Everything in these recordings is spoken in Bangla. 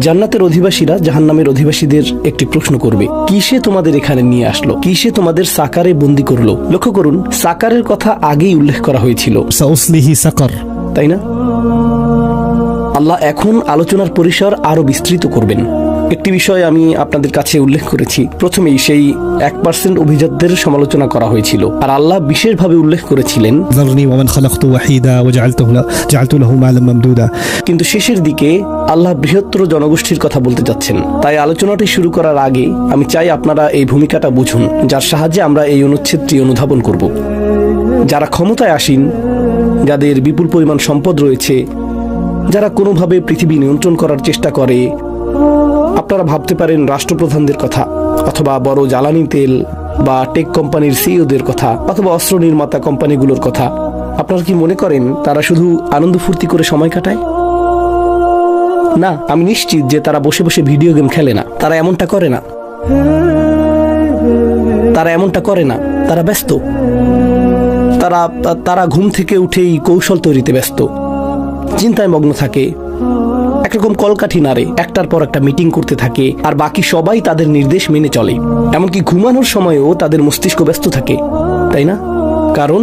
জান্নাতের অধিবাসীরা জাহান্নামের অধিবাসীদের একটি প্রশ্ন করবে, কিসে তোমাদের এখানে নিয়ে আসলো, কিসে তোমাদের সাকারে বন্দী করলো। লক্ষ্য করুন, সাকারের কথা আগেই উল্লেখ করা হয়েছিল, সাউসলিহি সাকার, তাই না? আল্লাহ এখন আলোচনার পরিসর আরো বিস্তৃত করবেন। একটি বিষয় আমি আপনাদের কাছে উল্লেখ করেছি, প্রথমেই সেই 1% অভিজাতদের সমালোচনা করা হয়েছিল, আর আল্লাহ বিশেষভাবে উল্লেখ করেছিলেন যারনি ওয়া মান খালাকতু ওয়াহিদা ওয়া জাআলতু লাহু মালাম মামদুদা। কিন্তু শেষের দিকে আল্লাহ বৃহত্তর জনগোষ্ঠীর কথা বলতে যাচ্ছেন। তাই আলোচনাটি শুরু করার আগে আমি চাই আপনারা এই ভূমিকাটা বুঝুন, যার সাহায্যে আমরা এই অনুচ্ছেদটি অনুধাবন করব। যারা ক্ষমতায় আসীন, যাদের বিপুল পরিমাণ সম্পদ রয়েছে, যারা কোনোভাবে পৃথিবী নিয়ন্ত্রণ করার চেষ্টা করে, আপনারা ভাবতে পারেন রাষ্ট্রপ্রধানদের কথা, অথবা বড় জ্বালানি তেল বা টেক কোম্পানির সিইওদের কথা, অথবা অস্ত্র নির্মাতা কোম্পানিগুলোর কথা। আপনারা কি মনে করেন তারা শুধু আনন্দ ফুর্তি করে সময় কাটায়? না, আমি নিশ্চিত যে তারা বসে বসে ভিডিও গেম খেলে না। তারা এমনটা করে না, তারা ব্যস্ত। তারা ঘুম থেকে উঠেই কৌশল তৈরিতে ব্যস্ত, চিন্তায় মগ্ন থাকে, একরকম কলকাঠি নাড়ে, একটার পর একটা মিটিং করতে থাকে, আর বাকি সবাই তাদের নির্দেশ মেনে চলে। এমনকি ঘুমানোর সময়ও তাদের মস্তিষ্ক ব্যস্ত থাকে, তাই না? কারণ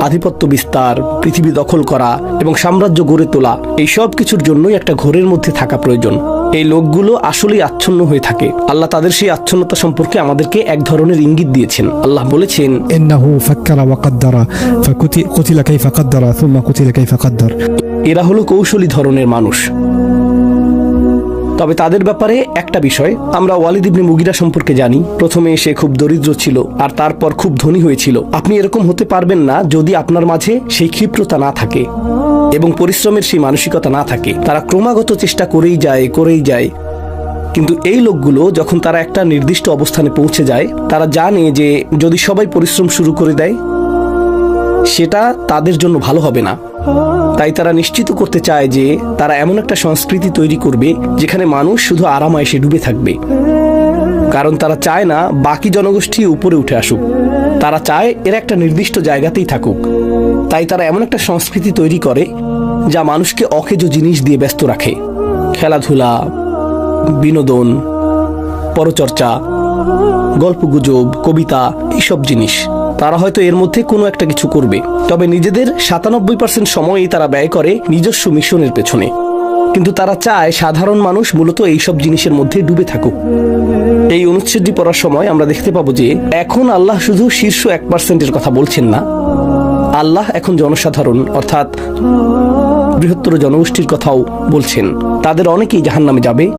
আধিপত্য বিস্তার, পৃথিবী দখল করা এবং সাম্রাজ্য গড়ে তোলা, এই সব কিছুর জন্যই একটা ঘোরের মধ্যে থাকা প্রয়োজন। এই লোকগুলো আসলেই আচ্ছন্ন হয়ে থাকে। আল্লাহ তাদের সেই আচ্ছন্নতা সম্পর্কে আমাদেরকে এক ধরনের ইঙ্গিত দিয়েছেন। আল্লাহ বলেছেন, ইন্নাহু ফাক্কারা ওয়া কাদ্দারা ফাকুতিলা কাইফা কাদ্দারা সুম্মা কুতিলা কাইফা কাদ্দার। এরা হলো কৌশলী ধরনের মানুষ। তবে তাদের ব্যাপারে একটা বিষয়, আমরা ওয়ালিদ ইবনে মুগিরা সম্পর্কে জানি। প্রথমে সে খুব দরিদ্র ছিল, আর তারপর খুব ধনী হয়েছিল। আপনি এরকম হতে পারবেন না যদি আপনার মাঝে সেই ক্ষিপ্রতা না থাকে এবং পরিশ্রমের সেই মানসিকতা না থাকে। তারা ক্রমাগত চেষ্টা করেই যায়। কিন্তু এই লোকগুলো যখন তারা একটা নির্দিষ্ট অবস্থানে পৌঁছে যায়, তারা জানে যে যদি সবাই পরিশ্রম শুরু করে দেয়, সেটা তাদের জন্য ভালো হবে না। তাই তারা নিশ্চিত করতে চায় যে তারা এমন একটা সংস্কৃতি তৈরি করবে যেখানে মানুষ শুধু আরামায়েশে ডুবে থাকবে। কারণ তারা চায় না বাকি জনগোষ্ঠী উপরে উঠে আসুক, তারা চায় এরা একটা নির্দিষ্ট জায়গাতেই থাকুক। তাই তারা এমন একটা সংস্কৃতি তৈরি করে যা মানুষকে অকেজ জিনিস দিয়ে ব্যস্ত রাখে। খেলাধুলা, বিনোদন, পরচর্চা, গল্পগুজব, কবিতা, এইসব জিনিস। তারা হয়তো এর মধ্যে কোনো একটা কিছু করবে, তবে নিজেদের 97% সময়ই তারা ব্যয় করে নিজস্ব মিশনের পেছনে। কিন্তু তারা চায় সাধারণ মানুষ মূলত এইসব জিনিসের মধ্যে ডুবে থাকুক। এই অনুচ্ছেদটি পড়ার সময় আমরা দেখতে পাবো যে এখন আল্লাহ শুধু শীর্ষ 1%-এর কথা বলছেন না, আল্লাহ এখন জনসাধারণ অর্থাৎ বৃহত্তর জনগোষ্ঠীর কথাও বলছেন। তাদের অনেকেই জাহান্নামে যাবে।